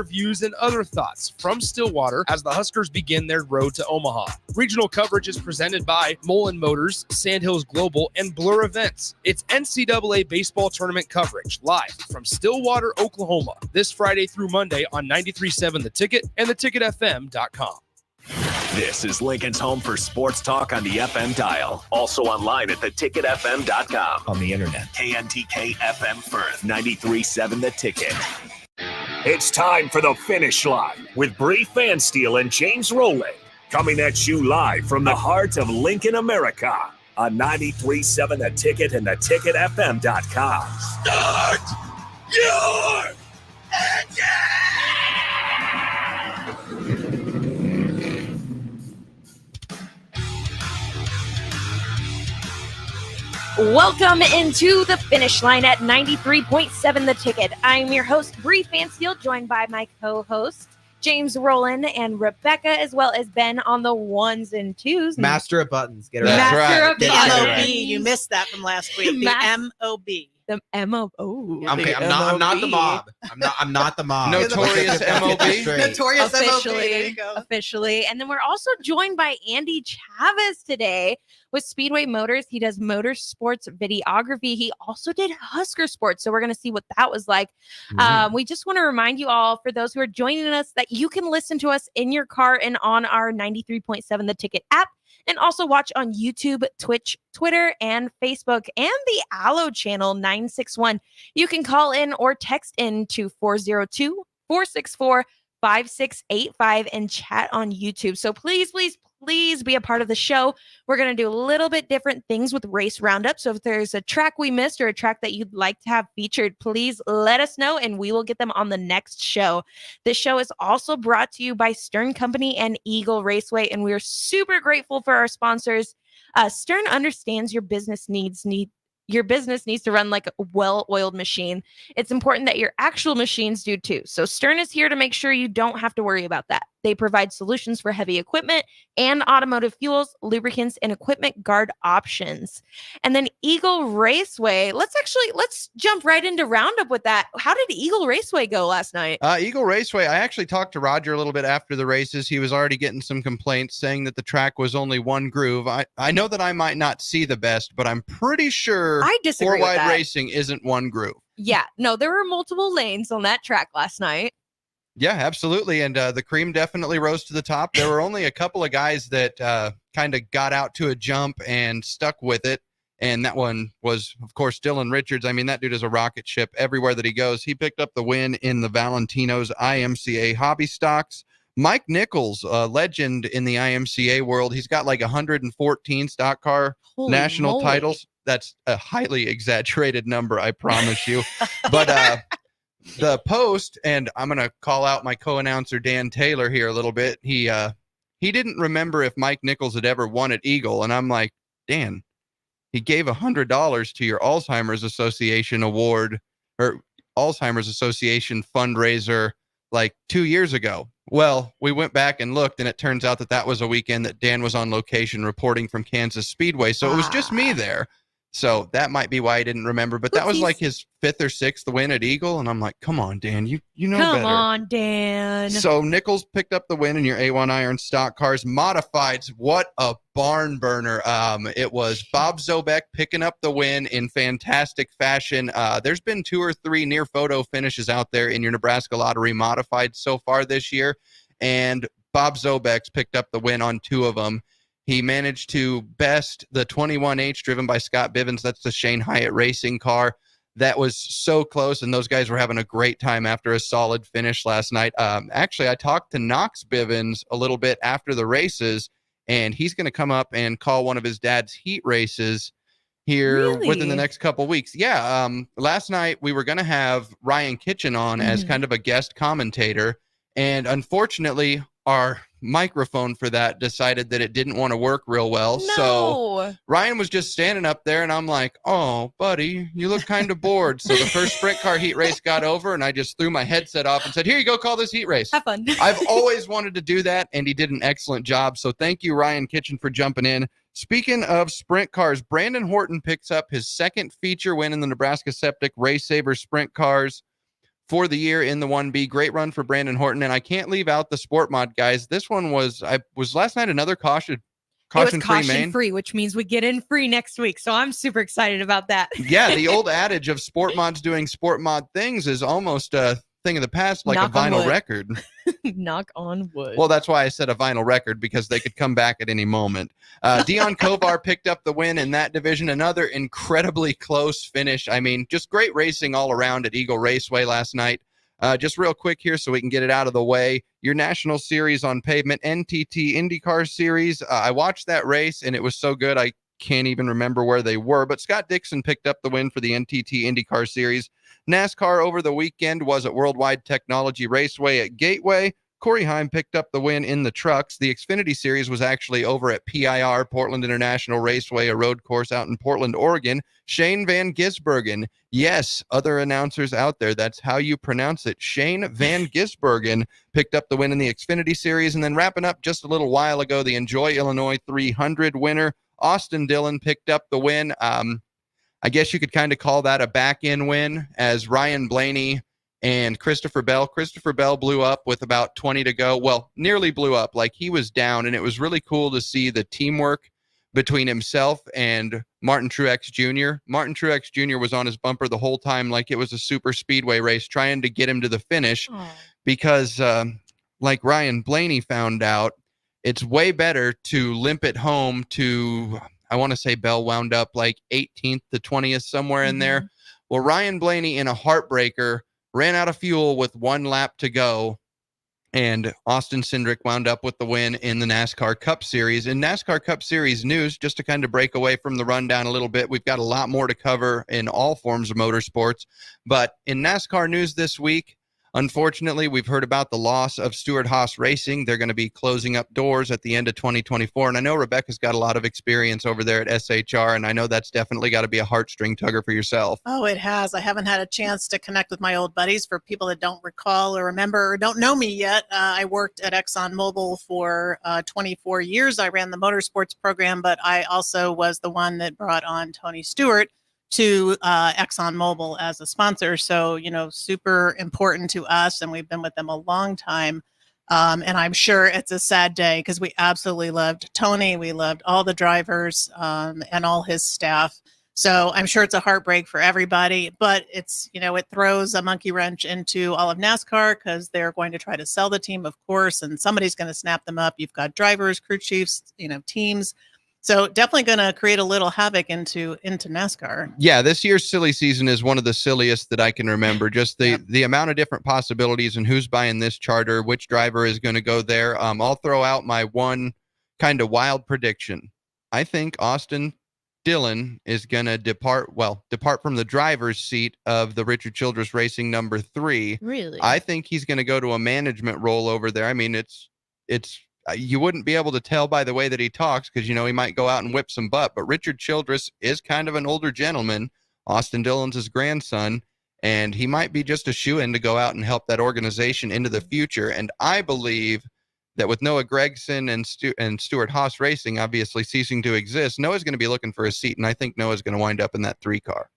views and other thoughts from Stillwater as the Huskers begin their road to Omaha. Regional coverage is presented by Mullen Motors, Sandhills Global, and Blur Events. It's NCAA baseball tournament coverage live from Stillwater, Oklahoma, this Friday through Monday on 93.7 The Ticket and theticketfm.com. This is Lincoln's home for sports talk on the FM dial. Also online at theticketfm.com. On the internet. KNTK FM Firth, 93.7 The Ticket. It's time for the finish line with Bree Fansteel and James Rowland. Coming at you live from the heart of Lincoln, America on 93.7 The Ticket and theticketfm.com. Start your engine! Welcome into the finish line at 93.7 The Ticket. I'm your host, Bree Fansteel, joined by my co-host, James Rowland, and Rebecca, as well as Ben on the ones and twos. Master of buttons. Get it right. Master of The buttons. MOB. You missed that from last week. The MOB. The MOB. Oh. Okay, I'm not the mob. I'm not the mob. Notorious MOB. Notorious MOB. There Officially. you go. Officially. And then we're also joined by Andy Chavez today with Speedway Motors. He does motorsports videography. He also did Husker Sports. So we're going to see what that was like. We just want to remind you all, for those who are joining us, that you can listen to us in your car and on our 93.7 The Ticket app, and also watch on YouTube, Twitch, Twitter, and Facebook, and the Allo channel 961. You can call in or text in to 402-464-5685 and chat on YouTube. So please be a part of the show. We're going to do a little bit different things with Race Roundup. So if there's a track we missed or a track that you'd like to have featured, please let us know and we will get them on the next show. This show is also brought to you by Stern Company and Eagle Raceway, and we are super grateful for our sponsors. Stern understands your business needs to run like a well-oiled machine. It's important that your actual machines do too. So Stern is here to make sure you don't have to worry about that. They provide solutions for heavy equipment and automotive fuels, lubricants, and equipment guard options. And then Eagle Raceway. Let's jump right into Roundup with that. How did Eagle Raceway go last night? Eagle Raceway, I actually talked to Roger a little bit after the races. He was already getting some complaints saying that the track was only one groove. I know that I might not see the best, but I'm pretty sure I disagree with four-wide that. racing isn't one groove. Yeah, no, there were multiple lanes on that track last night. Yeah, absolutely. And the cream definitely rose to the top. There were only a couple of guys that kind of got out to a jump and stuck with it. And that one was, of course, Dylan Richards. I mean, that dude is a rocket ship everywhere that he goes. He picked up the win in the Valentino's IMCA Hobby Stocks. Mike Nichols, a legend in the IMCA world. He's got like 114 stock car national titles. That's a highly exaggerated number, I promise you. But the Post, and I'm going to call out my co-announcer Dan Taylor here a little bit. He didn't remember if Mike Nichols had ever won at Eagle, and I'm like, Dan, he gave $100 to your Alzheimer's Association award or Alzheimer's Association fundraiser like 2 years ago. Well, we went back and looked, and it turns out that was a weekend that Dan was on location reporting from Kansas Speedway, so it was just me there. So that might be why I didn't remember, but that was like his fifth or sixth win at Eagle. And I'm like, come on, Dan, you know better. Come on, Dan. So Nichols picked up the win in your A1 Iron stock cars modifieds. What a barn burner. It was Bob Zobek picking up the win in fantastic fashion. There's been 2 or 3 near photo finishes out there in your Nebraska Lottery modified so far this year. And Bob Zobek's picked up the win on 2 of them. He managed to best the 21H driven by Scott Bivens. That's the Shane Hyatt racing car. That was so close, and those guys were having a great time after a solid finish last night. Actually, I talked to Knox Bivens a little bit after the races, and he's going to come up and call one of his dad's heat races here within the next couple weeks. Yeah, last night we were going to have Ryan Kitchen on as kind of a guest commentator, and unfortunately, our microphone for that decided that it didn't want to work real well. No. So Ryan was just standing up there, and I'm like, oh, buddy, you look kind of bored. So the first sprint car heat race got over, and I just threw my headset off and said, here you go, call this heat race. Have fun. I've always wanted to do that, and he did an excellent job. So thank you, Ryan Kitchen, for jumping in. Speaking of sprint cars, Brandon Horton picks up his second feature win in the Nebraska Septic Race Saver Sprint Cars. for the year in the 1B. Great run for Brandon Horton. And I can't leave out the Sport Mod guys. This one was last night another caution free, which means we get in free next week. So I'm super excited about that. Yeah, the old adage of Sport Mods doing Sport Mod things is almost a thing of the past, like a vinyl record. Knock on wood. Well, that's why I said a vinyl record, because they could come back at any moment. Dion Kovar picked up the win in that division. Another incredibly close finish. I mean, just great racing all around at Eagle Raceway last night. Just real quick here so we can get it out of the way. Your National Series on Pavement, NTT IndyCar Series. I watched that race, and it was so good I can't even remember where they were. But Scott Dixon picked up the win for the NTT IndyCar Series. NASCAR over the weekend was at Worldwide Technology Raceway at Gateway. Corey Heim picked up the win in the trucks. The Xfinity Series was actually over at PIR, Portland International Raceway, a road course out in Portland, Oregon. Shane Van Gisbergen. Yes, other announcers out there, that's how you pronounce it. Shane Van Gisbergen picked up the win in the Xfinity Series. And then wrapping up just a little while ago, the Enjoy Illinois 300 winner, Austin Dillon, picked up the win. I guess you could kind of call that a back-end win, as Ryan Blaney and Christopher Bell blew up with about 20 to go. Well, nearly blew up, like he was down, and it was really cool to see the teamwork between himself and Martin Truex Jr. Martin Truex Jr. was on his bumper the whole time like it was a super speedway race, trying to get him to the finish. Because like Ryan Blaney found out, it's way better to limp it home to, I want to say Bell wound up like 18th to 20th, somewhere in there. Well, Ryan Blaney in a heartbreaker ran out of fuel with 1 lap to go, and Austin Cindric wound up with the win in the NASCAR Cup Series. In NASCAR Cup Series news, just to kind of break away from the rundown a little bit, we've got a lot more to cover in all forms of motorsports. But in NASCAR news this week, unfortunately, we've heard about the loss of Stewart-Haas Racing. They're going to be closing up doors at the end of 2024. And I know Rebecca's got a lot of experience over there at SHR, and I know that's definitely got to be a heartstring tugger for yourself. Oh, it has. I haven't had a chance to connect with my old buddies. For people that don't recall or remember or don't know me yet, I worked at ExxonMobil for 24 years. I ran the motorsports program, but I also was the one that brought on Tony Stewart to ExxonMobil as a sponsor. So, super important to us, and we've been with them a long time. And I'm sure it's a sad day because we absolutely loved Tony. We loved all the drivers and all his staff. So I'm sure it's a heartbreak for everybody, but it's, it throws a monkey wrench into all of NASCAR because they're going to try to sell the team, of course, and somebody's going to snap them up. You've got drivers, crew chiefs, teams. So definitely going to create a little havoc into NASCAR. Yeah, this year's silly season is one of the silliest that I can remember. Just the amount of different possibilities and who's buying this charter, which driver is going to go there. I'll throw out my one kind of wild prediction. I think Austin Dillon is going to depart from the driver's seat of the Richard Childress Racing number 3. Really? I think he's going to go to a management role over there. I mean, it's you wouldn't be able to tell by the way that he talks because, he might go out and whip some butt. But Richard Childress is kind of an older gentleman. Austin Dillon's his grandson, and he might be just a shoo-in to go out and help that organization into the future. And I believe that with Noah Gragson and Stewart-Haas Racing obviously ceasing to exist, Noah's going to be looking for a seat, and I think Noah's going to wind up in that 3 car.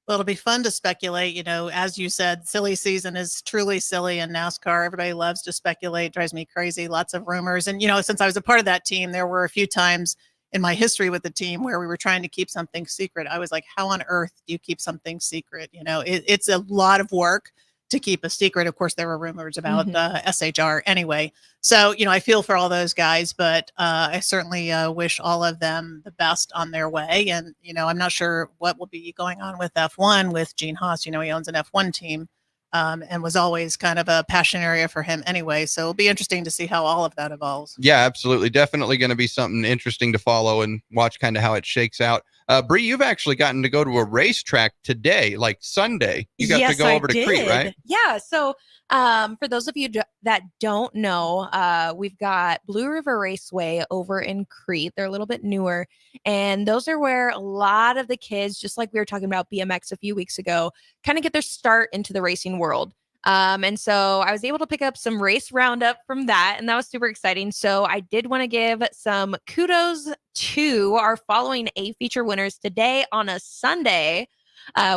Well, it'll be fun to speculate. As you said, silly season is truly silly in NASCAR. Everybody loves to speculate, drives me crazy, lots of rumors. And, since I was a part of that team, there were a few times in my history with the team where we were trying to keep something secret. I was like, how on earth do you keep something secret? It's a lot of work to keep a secret. Of course, there were rumors about SHR anyway. So, I feel for all those guys, but I certainly wish all of them the best on their way. And, I'm not sure what will be going on with F1 with Gene Haas. He owns an F1 team and was always kind of a passion area for him anyway. So it'll be interesting to see how all of that evolves. Yeah, absolutely. Definitely going to be something interesting to follow and watch kind of how it shakes out. Bree, you've actually gotten to go to a racetrack today, like Sunday. You got to go over to Crete, right? Yeah. So for those of you that don't know, we've got Blue River Raceway over in Crete. They're a little bit newer. And those are where a lot of the kids, just like we were talking about BMX a few weeks ago, kind of get their start into the racing world. And so I was able to pick up some race roundup from that, and that was super exciting. So I did want to give some kudos to our following A feature winners today on a Sunday.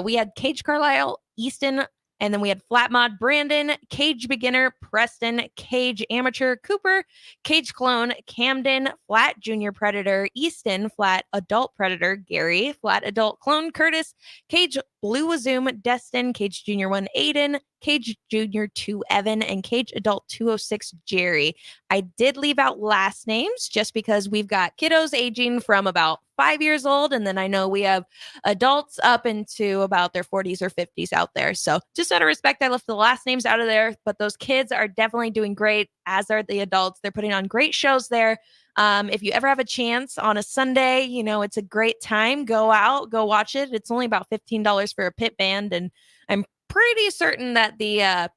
We had Cage Carlisle, Easton And then we had Flat Mod Brandon, Cage Beginner Preston, Cage Amateur Cooper, Cage Clone Camden, Flat Junior Predator Easton, Flat Adult Predator Gary, Flat Adult Clone Curtis, Cage Blue Wazoom Destin, Cage Junior 1 Aiden, Cage Junior 2 Evan, and Cage Adult 206 Jerry. I did leave out last names just because we've got kiddos aging from about 5 years old, and then I know we have adults up into about their 40s or 50s out there. So just out of respect, I left the last names out of there, but those kids are definitely doing great, as are the adults. They're putting on great shows there. If you ever have a chance on a Sunday, you know, it's a great time. Go out, go watch it. It's only about $15 for a pit band, and I'm pretty certain that the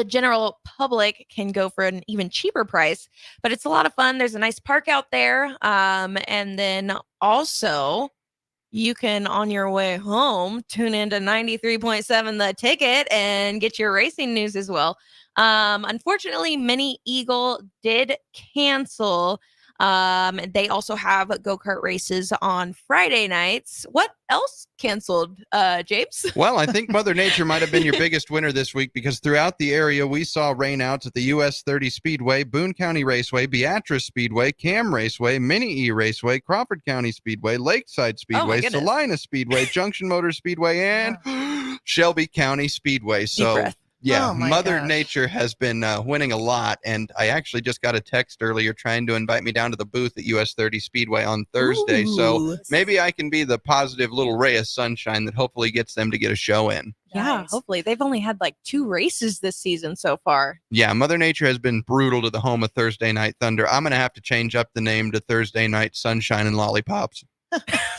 general public can go for an even cheaper price, but it's a lot of fun. There's a nice park out there. And then also you can, on your way home, tune into 93.7 The Ticket and get your racing news as well. Unfortunately, Mini Eagle did cancel. They also have go-kart races on Friday nights. What else canceled, James? Well, I think Mother Nature might have been your biggest winner this week, because throughout the area, we saw rainouts at the US 30 Speedway, Boone County Raceway, Beatrice Speedway, Cam Raceway, Mini E Raceway, Crawford County Speedway, Lakeside Speedway, Salina Speedway, Junction Motor Speedway, and Shelby County Speedway. So, yeah, Oh my Mother gosh. Nature has been winning a lot, and I actually just got a text earlier trying to invite me down to the booth at US 30 Speedway on Thursday. So Ooh. maybe I can be the positive little ray of sunshine that hopefully gets them to get a show in. Yeah, Nice. hopefully. They've only had like 2 races this season so far. Yeah, Mother Nature has been brutal to the home of Thursday Night Thunder. I'm going to have to change up the name to Thursday Night Sunshine and Lollipops.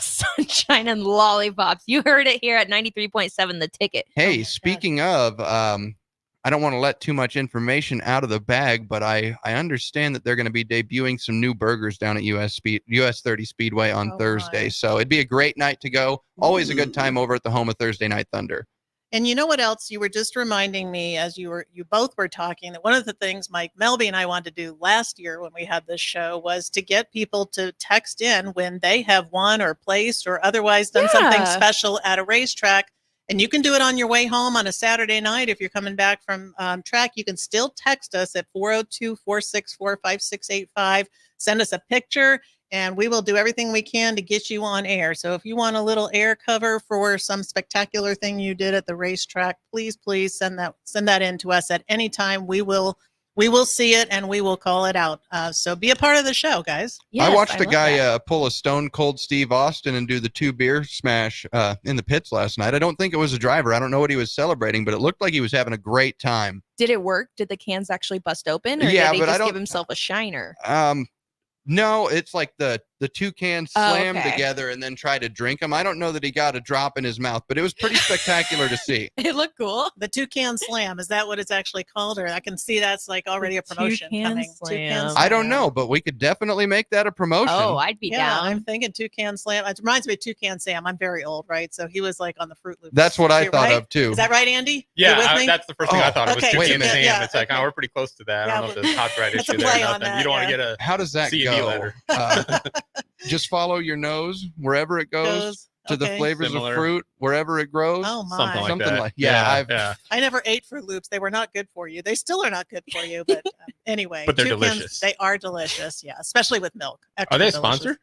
Sunshine and lollipops. You heard it here at 93.7 The Ticket. Hey, my speaking of, I don't want to let too much information out of the bag, but I understand that they're going to be debuting some new burgers down at US 30 Speedway on Oh, Thursday. my. So it'd be a great night to go. Always a good time over at the home of Thursday Night Thunder. And you know what else? You were just reminding me as you both were talking that one of the things Mike Melby and I wanted to do last year when we had this show was to get people to text in when they have won or placed or otherwise done something Yeah. special at a racetrack. And you can do it on your way home on a Saturday night. If you're coming back from track, you can still text us at 402-464-5685. Send us a picture, and we will do everything we can to get you on air. So if you want a little air cover for some spectacular thing you did at the racetrack, please send that in to us at any time. We will see it and we will call it out. So be a part of the show, guys. Yes, I watched a love guy that. pull a Stone Cold Steve Austin and do the 2 beer smash in the pits last night. I don't think it was a driver. I don't know what he was celebrating, but it looked like he was having a great time. Did it work? Did the cans actually bust open? Or Yeah, did he but I just don't- give himself a shiner? No, it's like the 2 cans slam okay. together and then try to drink them. I don't know that he got a drop in his mouth, but it was pretty spectacular to see. It looked cool. The Toucan Slam, is that what it's actually called? Or I can see that's like already a promotion Toucan coming. Slam. I don't know, but we could definitely make that a promotion. Oh, I'd be Yeah, down. I'm thinking Toucan Slam. It reminds me of Toucan Sam. I'm very old, right? So he was like on the Fruit Loops. That's what I You're thought right? of too. Is that right, Andy? Yeah, You with me? that's the first thing I thought. It was okay, Toucan wait a Sam. minute. It's like, Yeah, oh, we're pretty close to that. Yeah, I don't know if there's a copyright that's a issue there play or on nothing. that, You don't want to yeah. get a How does that CED go? letter. Just follow your nose wherever it goes, to the okay. flavors Similar. of fruit wherever it grows. Oh my! something like Something that. like- yeah, yeah. I never ate Fruit Loops. They were not good for you. They still are not good for you. But anyway, But they're Toucans, delicious. They are delicious. Yeah, especially with milk. Are they a Extra delicious. sponsor?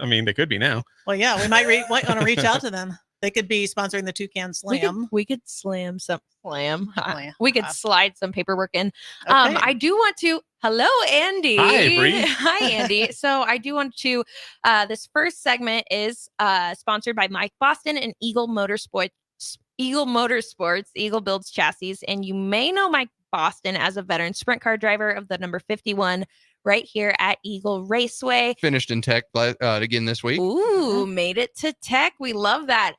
I mean, they could be now. Well, yeah, we might want to reach out to them. They could be sponsoring the Toucan Slam. We could slam some slam. Slam. We could slide some paperwork in. Okay. I do want to. Hello, Andy. Hi, Bree. Hi, Andy. So I do want to. This first segment is sponsored by Mike Boston and Eagle Motorsports. Eagle builds chassis, and you may know Mike Boston as a veteran sprint car driver of the number 51 right here at Eagle Raceway. Finished in tech again this week. Ooh, made it to tech. We love that.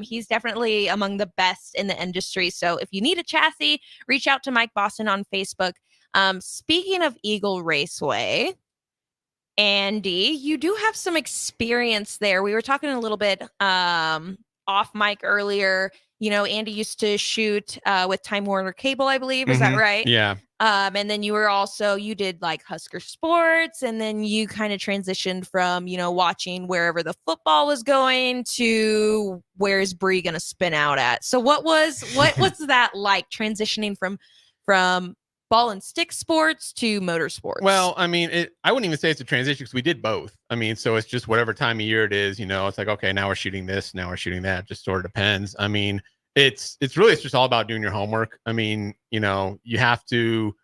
He's definitely among the best in the industry. So if you need a chassis, reach out to Mike Boston on Facebook. Speaking of Eagle Raceway, Andy, you do have some experience there. We were talking a little bit off mic earlier. You know, Andy used to shoot with Time Warner Cable, I believe. Is that right? Yeah. And then you did like Husker sports, and then you kind of transitioned from, watching wherever the football was going to where is Bree going to spin out at. So what was that like, transitioning from ball and stick sports to motorsports? Well, I mean, I wouldn't even say it's a transition because we did both. I mean, so it's just whatever time of year it is, it's like, okay, now we're shooting this, now we're shooting that. Just sort of depends. I mean, it's just all about doing your homework. I mean, you have to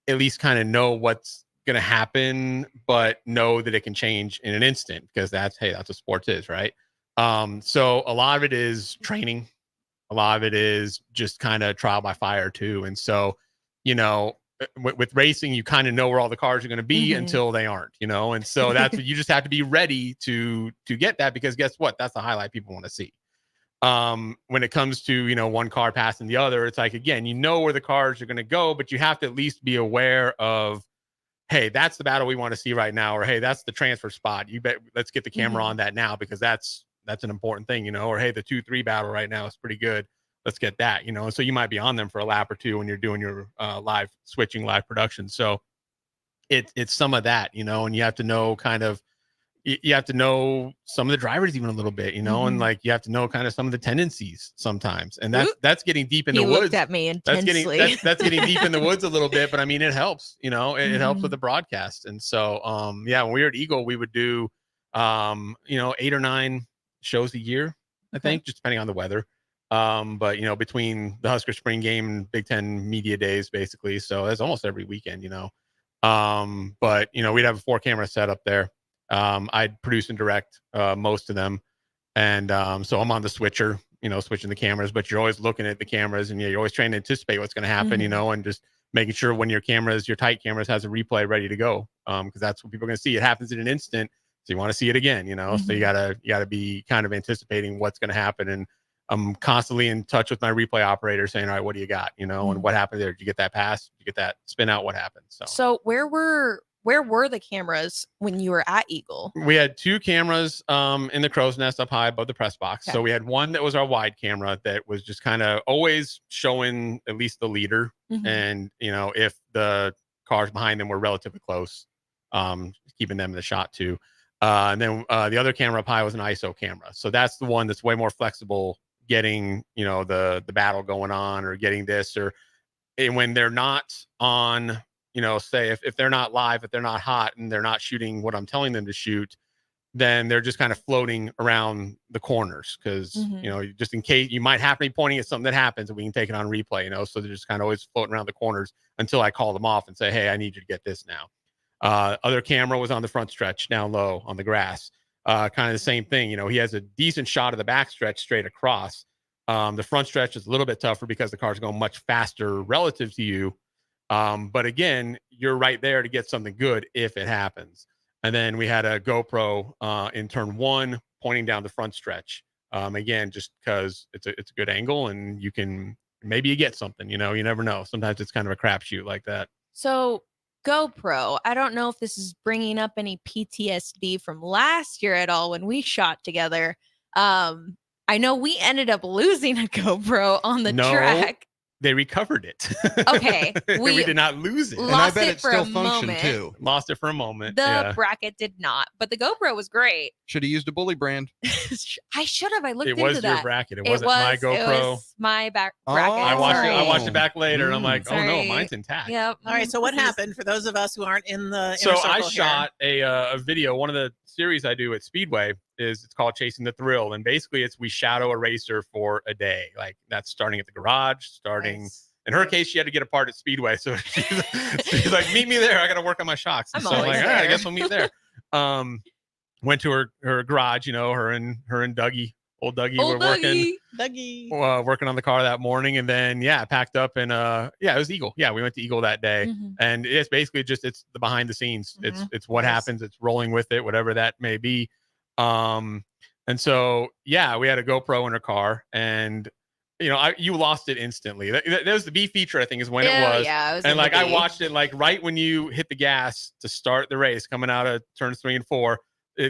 at least kind of know what's going to happen, but know that it can change in an instant, because that's what sports is, right? So a lot of it is training. A lot of it is just kind of trial by fire too. And so, with racing, you kind of know where all the cars are going to be until they aren't, and so that's what you just have to be ready to get that, because guess what? That's the highlight people want to see. When it comes to, one car passing the other, it's like, again, where the cars are going to go, but you have to at least be aware of, hey, that's the battle we want to see right now. Or, hey, that's the transfer spot. Let's get the camera on that now, because that's an important thing, or, hey, the 2-3 battle right now is pretty good. Let's get that, and so you might be on them for a lap or two when you're doing your live production. So it's some of that, and you have to know you have to know some of the drivers even a little bit, and like you have to know kind of some of the tendencies sometimes. And that's getting deep in the woods. Looked at me intensely. That's getting deep in the woods a little bit, but I mean, it helps, it helps with the broadcast. And so, when we were at Eagle, we would do, 8 or 9 shows a year, I think, just depending on the weather. But between the Husker spring game and Big Ten media days, basically. So that's almost every weekend, but we'd have a 4-camera setup there. I'd produce and direct most of them. And so I'm on the switcher, switching the cameras, but you're always looking at the cameras, and you're always trying to anticipate what's going to happen, and just making sure when your tight cameras has a replay ready to go. Because that's what people are going to see. It happens in an instant. So you want to see it again, so you gotta be kind of anticipating what's going to happen. And I'm constantly in touch with my replay operator saying, all right, what do you got? And what happened there? Did you get that pass? Did you get that spin out? What happened? So where were the cameras when you were at Eagle? We had 2 cameras in the crow's nest up high above the press box. Okay. So we had one that was our wide camera that was just kind of always showing at least the leader. And, if the cars behind them were relatively close, keeping them in the shot too. And then the other camera up high was an ISO camera. So that's the one that's way more flexible, getting, the battle going on, or getting this, and when they're not on, say if they're not live, if they're not hot and they're not shooting what I'm telling them to shoot, then they're just kind of floating around the corners. Cause just in case you might happen to be pointing at something that happens, and we can take it on replay, so they're just kind of always floating around the corners until I call them off and say, hey, I need you to get this now. Other camera was on the front stretch down low on the grass. Kind of the same thing. He has a decent shot of the back stretch straight across. The front stretch is a little bit tougher because the car's going much faster relative to you. But again, you're right there to get something good if it happens. And then we had a GoPro in turn 1 pointing down the front stretch. Again, just because it's a good angle, and maybe you get something, you never know. Sometimes it's kind of a crapshoot like that. So GoPro, I don't know if this is bringing up any PTSD from last year at all when we shot together. I know we ended up losing a GoPro on the track. They recovered it. Okay. We did not lose it. And I bet it it for still a functioned moment. too. Lost it for a moment. The bracket did not, but the GoPro was great. Should have used a bully brand. I should have. I looked It into was that. your bracket. It wasn't my GoPro. It was my bracket. I watched it back later, and I'm like, oh no, Sorry. mine's intact. Yep. All right. So what happened for those of us who aren't in the So inner I circle shot a video. One of the series I do at Speedway it's called Chasing the Thrill, and basically we shadow a racer for a day. Like that's starting at the garage, Nice. In her case, she had to get a part at Speedway, so she's like, "Meet me there. I got to work on my shocks." And I'm so I'm always like, "All right, I there." guess we'll meet there." Went to her garage. Her and Dougie, old Dougie, were working. Dougie. Working on the car that morning, and then packed up, and it was Eagle. Yeah, we went to Eagle that day, and it's basically it's the behind the scenes. It's what happens. It's rolling with it, whatever that may be. And so we had a GoPro in her car, and you lost it instantly. That was the B feature, I think, is when it was. Yeah, it was. And like I watched it like right when you hit the gas to start the race, coming out of turns 3 and 4.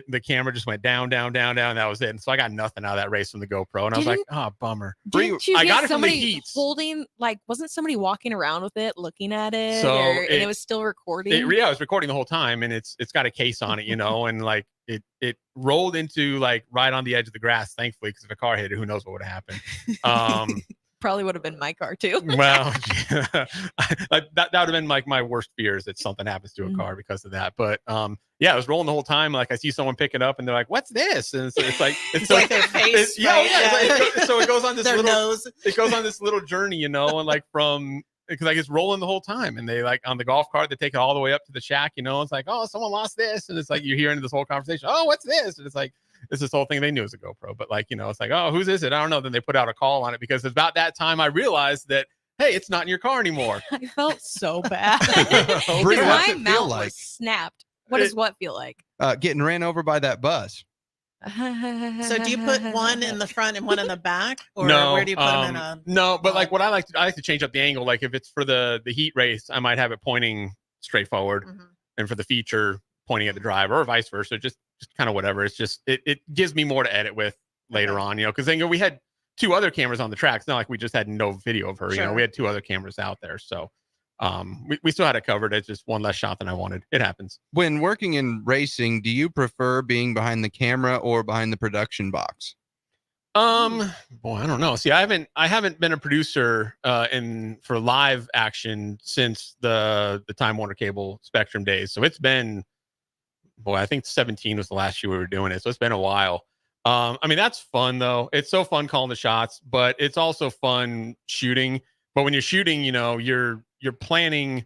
the camera just went down. That was it. And so I got nothing out of that race from the GoPro. And I was like, oh, bummer. Didn't you I get got it from the somebody heats. holding, like, wasn't somebody walking around with it, looking at it, So and it was still recording? Yeah, I was recording the whole time, and it's got a case on it, and like it rolled into like right on the edge of the grass, thankfully, because if a car hit it, who knows what would have happened. Probably would have been my car too. Well, yeah, that would have been like my worst fears that something happens to a car because of that. But yeah, I was rolling the whole time. Like I see someone pick it up and they're like, "What's this?" And so it's like It's like their face. So it goes on this their little nose. it goes on this little journey, and like from because like it's rolling the whole time, and they like on the golf cart they take it all the way up to the shack. It's like, oh, someone lost this, and it's like you're hearing this whole conversation. Oh, what's this? And it's like. It's this whole thing they knew it was a GoPro, but like, it's like, oh, whose is it? I don't know. Then they put out a call on it because it's about that time I realized that, hey, it's not in your car anymore. I felt so bad. Bree, what's My it feel mouth like? was snapped. What does what feel like? Getting ran over by that bus. So do you put one in the front and one in the back, or No, where do you put them in a? No, but like what I like to change up the angle. Like if it's for the heat race, I might have it pointing straight forward, and for the feature pointing at the driver, or vice versa. Just kind of whatever. It's just it gives me more to edit with later on, because then we had 2 other cameras on the track. It's not like we just had no video of her. Sure. We had 2 other cameras out there, so we still had it covered. It's just one less shot than I wanted. It happens. When working in racing, do you prefer being behind the camera or behind the production box? Boy, I don't know. See, I haven't been a producer for live action since the Time Warner Cable Spectrum days. So it's been, I think 17 was the last year we were doing it. So it's been a while. I mean, that's fun though. It's so fun calling the shots, but it's also fun shooting. But when you're shooting, you're planning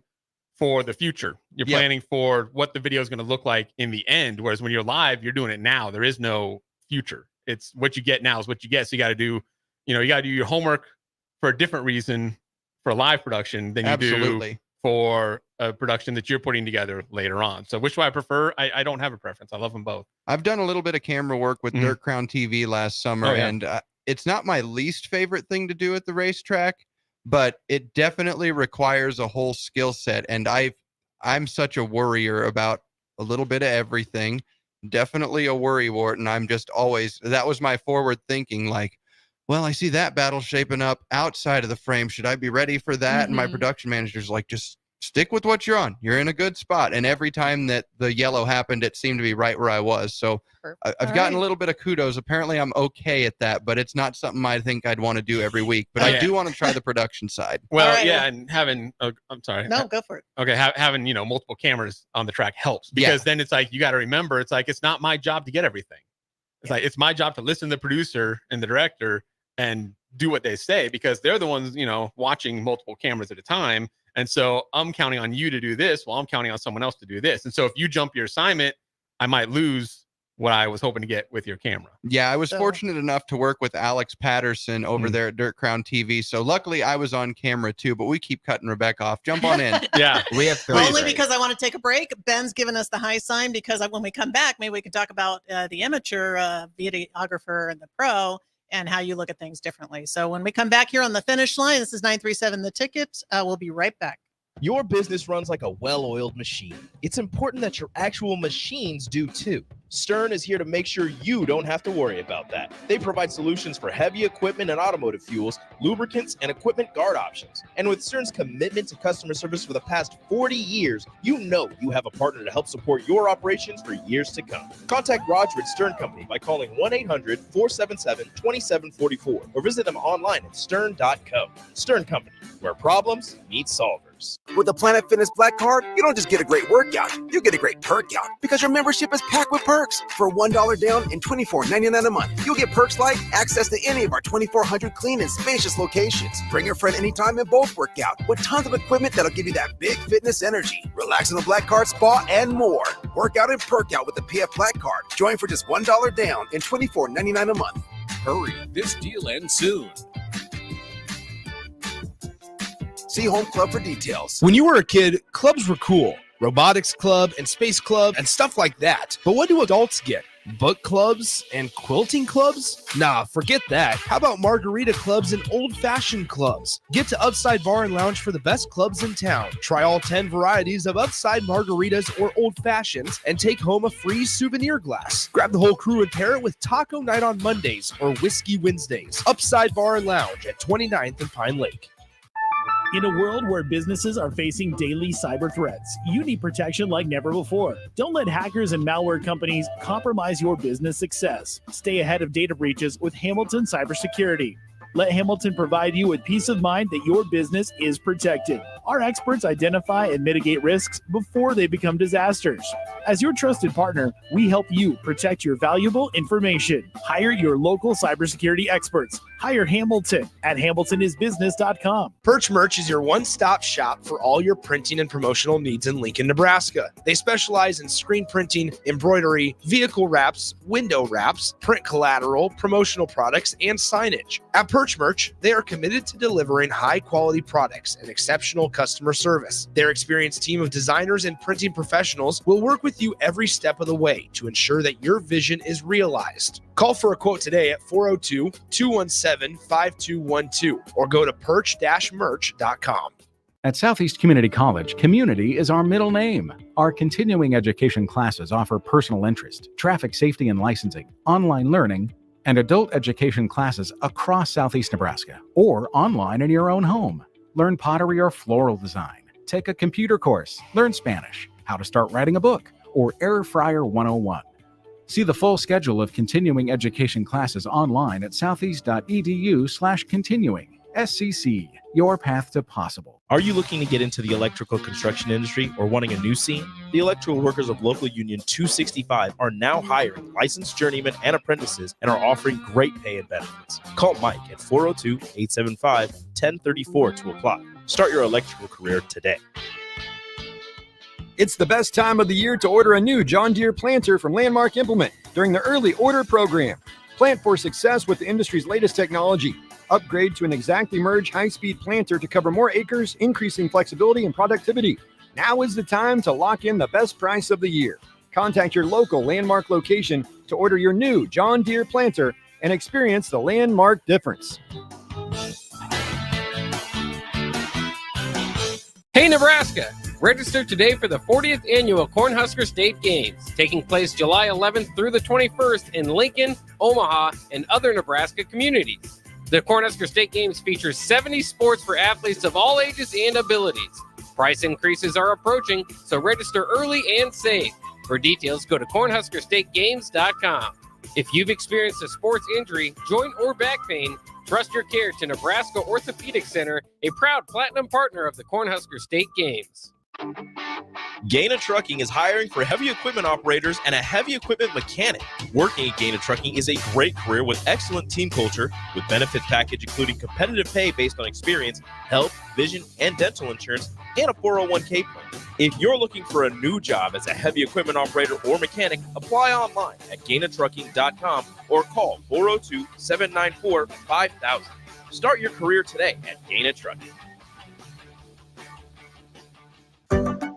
for the future. You're planning for what the video is going to look like in the end. Whereas when you're live, you're doing it now. There is no future. It's what you get now is what you get. So you got to do, you got to do your homework for a different reason for a live production than you do for a production that you're putting together later on. So which do I prefer? I don't have a preference. I love them both. I've done a little bit of camera work with Dirt Crown TV last summer, and it's not my least favorite thing to do at the racetrack, but it definitely requires a whole skill set. And I'm such a worrier about a little bit of everything. Definitely a worrywart, and I'm just always, that was my forward thinking, like, well, I see that battle shaping up outside of the frame. Should I be ready for that? And my production manager's like, just stick with what you're on. You're in a good spot. And every time that the yellow happened, it seemed to be right where I was. So I've gotten a little bit of kudos. Apparently I'm okay at that, but it's not something I think I'd want to do every week. But I do want to try the production side. Well, and having, I'm sorry. No, go for it. Okay. Having, multiple cameras on the track helps, because then it's like, you got to remember, it's like, it's not my job to get everything. It's like, it's my job to listen to the producer and the director and do what they say, because they're the ones, watching multiple cameras at a time. And so I'm counting on you to do this while I'm counting on someone else to do this. And so if you jump your assignment, I might lose what I was hoping to get with your camera. Yeah, I was fortunate enough to work with Alex Patterson over there at Dirt Crown TV. So luckily I was on camera too, but we keep cutting Rebecca off. Jump on in. Yeah. We have Only because I want to take a break. Ben's given us the high sign, because when we come back, maybe we can talk about the amateur videographer and the pro, and how you look at things differently. So when we come back here on the finish line, this is 937 The Ticket. We'll be right back. Your business runs like a well-oiled machine. It's important that your actual machines do too. Stern is here to make sure you don't have to worry about that. They provide solutions for heavy equipment and automotive fuels, lubricants, and equipment guard options. And with Stern's commitment to customer service for the past 40 years, you know you have a partner to help support your operations for years to come. Contact Roger at Stern Company by calling 1-800-477-2744 or visit them online at stern.co. Stern Company, where problems meet solvers. With the Planet Fitness Black Card, you don't just get a great workout, you get a great perk out, because your membership is packed with perks. For $1 down and $24.99 a month, you'll get perks like access to any of our 2,400 clean and spacious locations. Bring your friend anytime and both work out with tons of equipment that'll give you that big fitness energy. Relax in the Black Card spa and more. Work out and perk out with the PF Black Card. Join for just $1 down and $24.99 a month. Hurry. This deal ends soon. See Home Club for details. When you were a kid, clubs were cool. Robotics club and space club and stuff like that. But what do adults get? Book clubs and quilting clubs? Nah, forget that. How about margarita clubs and old-fashioned clubs? Get to Upside Bar and Lounge for the best clubs in town. Try all 10 varieties of Upside margaritas or old fashions and take home a free souvenir glass. Grab the whole crew and pair it with taco night on Mondays or whiskey Wednesdays. Upside Bar and Lounge at 29th and Pine Lake. In a world where businesses are facing daily cyber threats, you need protection like never before. Don't let hackers and malware companies compromise your business success. Stay ahead of data breaches with Hamilton Cybersecurity. Let Hamilton provide you with peace of mind that your business is protected. Our experts identify and mitigate risks before they become disasters. As your trusted partner, we help you protect your valuable information. Hire your local cybersecurity experts. Hire Hamilton at hamiltonisbusiness.com. Perch Merch is your one-stop shop for all your printing and promotional needs in Lincoln, Nebraska. They specialize in screen printing, embroidery, vehicle wraps, window wraps, print collateral, promotional products, and signage. At Perch Merch, they are committed to delivering high-quality products and exceptional customer service. Their experienced team of designers and printing professionals will work with you every step of the way to ensure that your vision is realized. Call for a quote today at 402-217-5212 or go to perch-merch.com. At Southeast Community College, community is our middle name. Our continuing education classes offer personal interest, traffic safety and licensing, online learning, and adult education classes across Southeast Nebraska or online in your own home. Learn pottery or floral design, take a computer course, learn Spanish, how to start writing a book, or Air Fryer 101. See the full schedule of continuing education classes online at southeast.edu/continuing. SCC, your path to possible. Are you looking to get into the electrical construction industry or wanting a new scene? The Electrical Workers of Local Union 265 are now hiring licensed journeymen and apprentices and are offering great pay and benefits. Call Mike at 402-875-1034 to apply. Start your electrical career today. It's the best time of the year to order a new John Deere planter from Landmark Implement during the early order program. Plant for success with the industry's latest technology. Upgrade to an Exactly Merge high-speed planter to cover more acres, increasing flexibility and productivity. Now is the time to lock in the best price of the year. Contact your local Landmark location to order your new John Deere planter and experience the Landmark difference. Hey Nebraska! Register today for the 40th annual Cornhusker State Games, taking place July 11th through the 21st in Lincoln, Omaha, and other Nebraska communities. The Cornhusker State Games features 70 sports for athletes of all ages and abilities. Price increases are approaching, so register early and save. For details, go to cornhuskerstategames.com. If you've experienced a sports injury, joint or back pain, trust your care to Nebraska Orthopedic Center, a proud platinum partner of the Cornhusker State Games. Gaina Trucking is hiring for heavy equipment operators and a heavy equipment mechanic. Working at Gaina Trucking is a great career with excellent team culture, with benefits package including competitive pay based on experience, health, vision, and dental insurance, and a 401k plan. If you're looking for a new job as a heavy equipment operator or mechanic, apply online at gainatrucking.com or call 402-794-5000. Start your career today at Gaina Trucking.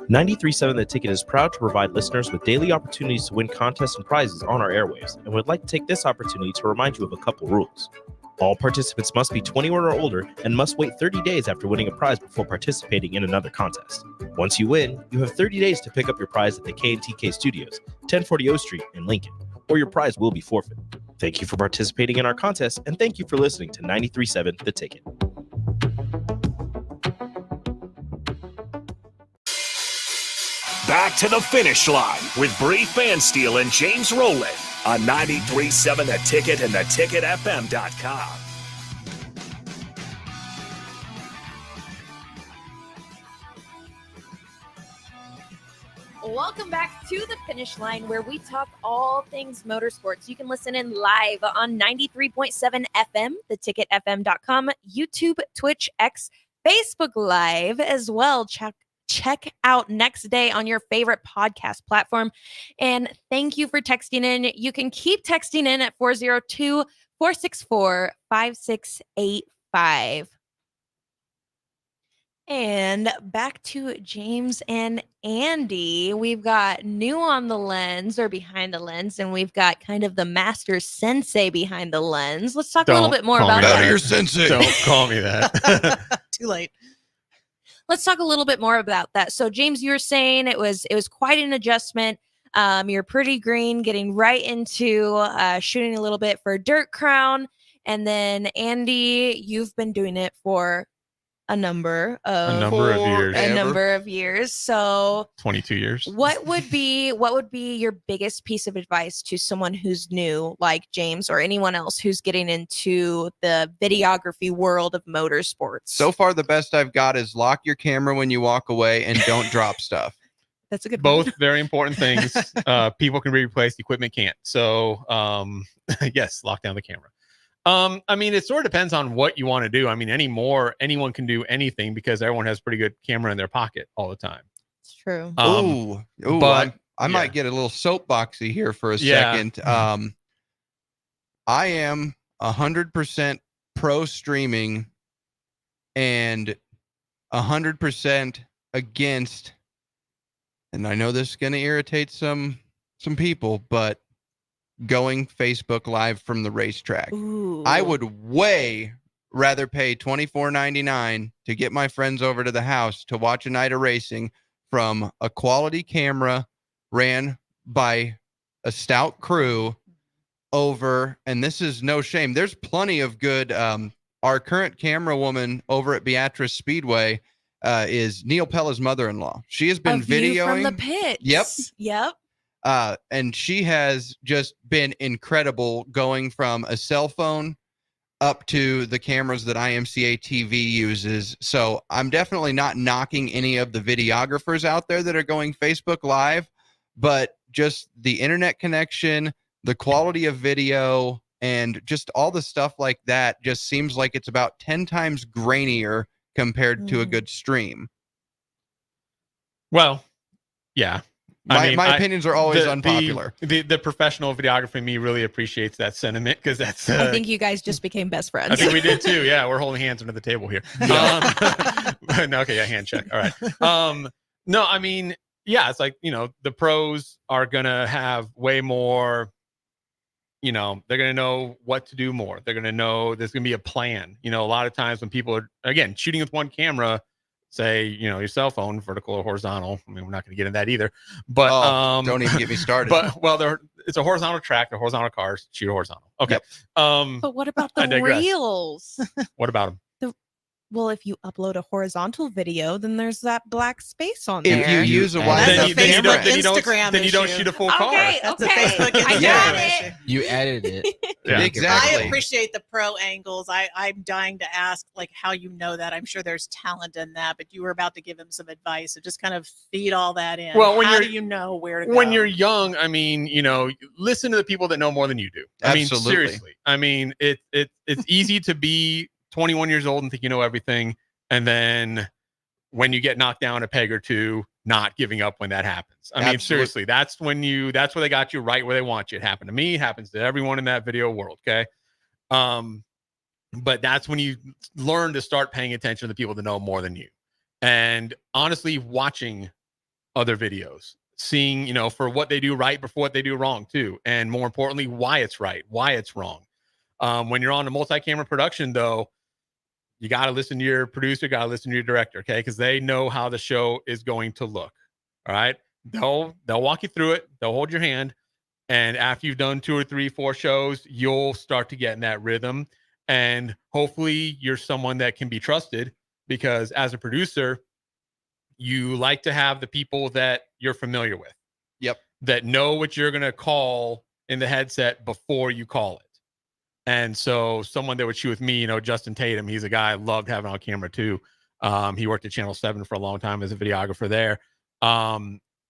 93.7 The Ticket is proud to provide listeners with daily opportunities to win contests and prizes on our airwaves, and would like to take this opportunity to remind you of a couple rules. All participants must be 21 or older and must wait 30 days after winning a prize before participating in another contest. Once you win, you have 30 days to pick up your prize at the K&TK Studios, 1040 O Street in Lincoln, or your prize will be forfeit. Thank you for participating in our contest, and thank you for listening to 93.7 The Ticket. Back to the finish line with Bree Fansteel and James Rowland on 93.7 The Ticket and theticketfm.com. Welcome back to the finish line, where we talk all things motorsports. You can listen in live on 93.7 FM, theticketfm.com, YouTube, Twitch, X, Facebook Live as well. Check out Next Day on your favorite podcast platform. And thank you for texting in. You can keep texting in at 402-464-5685. And back to James and Andy. We've got new on the lens or behind the lens, and we've got kind of the master sensei behind the lens. Let's talk a little bit more about that. Your sensei. Don't call me that. Too late. Let's talk a little bit more about that. So, James, you were saying it was quite an adjustment. You're pretty green, getting right into shooting a little bit for Dirt Crown, and then Andy, you've been doing it for a number of years. So 22 years. what would be your biggest piece of advice to someone who's new, like James, or anyone else who's getting into the videography world of motorsports? So far, the best I've got is lock your camera when you walk away and don't drop stuff. That's a good Both one. very important things. People can be replaced, equipment can't. So yes, lock down the camera. I mean, it sort of depends on what you want to do. I mean, anyone can do anything because everyone has pretty good camera in their pocket all the time. It's true. But I might get a little soapboxy here for a Yeah. second. I am 100% pro streaming and 100% against, and I know this is going to irritate some people, but going Facebook Live from the racetrack. Ooh. I would way rather pay $24.99 to get my friends over to the house to watch a night of racing from a quality camera ran by a stout crew over, and this is no shame. There's plenty of good. Our current camera woman over at Beatrice Speedway is Neil Pella's mother-in-law. She has been A view videoing from the pits. Yep. Yep. And she has just been incredible, going from a cell phone up to the cameras that IMCA TV uses. So I'm definitely not knocking any of the videographers out there that are going Facebook Live, but just the internet connection, the quality of video, and just all the stuff like that just seems like it's about 10 times grainier compared to a good stream. Well, yeah. My opinions are always unpopular. The professional videographer in me really appreciates that sentiment because that's. I think you guys just became best friends. I think we did too. Yeah, we're holding hands under the table here. No, okay, yeah, hand check. All right. No, I mean, yeah, it's like, the pros are gonna have way more. They're gonna know what to do more. They're gonna know there's gonna be a plan. A lot of times when people are again shooting with one camera. Say, your cell phone, vertical or horizontal. I mean, we're not going to get into that either. But don't even get me started. But it's a horizontal track. They're horizontal cars. Shoot horizontal. Okay. Yep. But what about the reels? What about them? Well, if you upload a horizontal video, then there's that black space on If there. you use a wide then you don't Instagram shoot a full car. Okay, That's a okay. Facebook I Instagram got issue. it. You edited it. Yeah. Exactly. I appreciate the pro angles. I'm dying to ask like how you know that. I'm sure there's talent in that, but you were about to give him some advice. So just kind of feed all that in. Well, how do you know where to go? When you're young, I mean, listen to the people that know more than you do. I mean, Absolutely. seriously. I mean, it's easy to be 21 years old and think you know everything. And then when you get knocked down a peg or two, not giving up when that happens. I mean, Absolutely. seriously, that's where they got you right where they want you. It happened to me. It happens to everyone in that video world. Okay. But that's when you learn to start paying attention to the people that know more than you. And honestly, watching other videos, seeing, for what they do right before what they do wrong too. And more importantly, why it's right, why it's wrong. When you're on a multi-camera production though, you got to listen to your producer, got to listen to your director, okay? Because they know how the show is going to look. All right, they'll walk you through it. They'll hold your hand, and after you've done 2 or 3, 4 shows, you'll start to get in that rhythm. And hopefully, you're someone that can be trusted because as a producer, you like to have the people that you're familiar with. Yep. That know what you're gonna call in the headset before you call it. And so someone that would shoot with me, Justin Tatum, he's a guy I loved having on camera too. He worked at Channel 7 for a long time as a videographer there.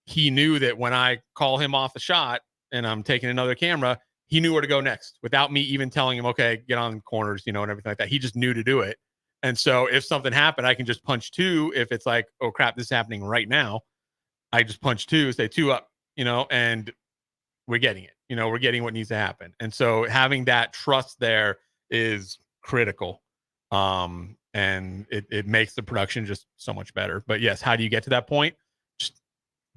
He knew that when I call him off the shot and I'm taking another camera, he knew where to go next without me even telling him, okay, get on corners, and everything like that. He just knew to do it. And so if something happened, I can just punch 2. If it's like, oh crap, this is happening right now, I just punch 2, say 2 up, and we're getting it. We're getting what needs to happen. And so having that trust there is critical. And and it makes the production just so much better. But yes, how do you get to that point? Just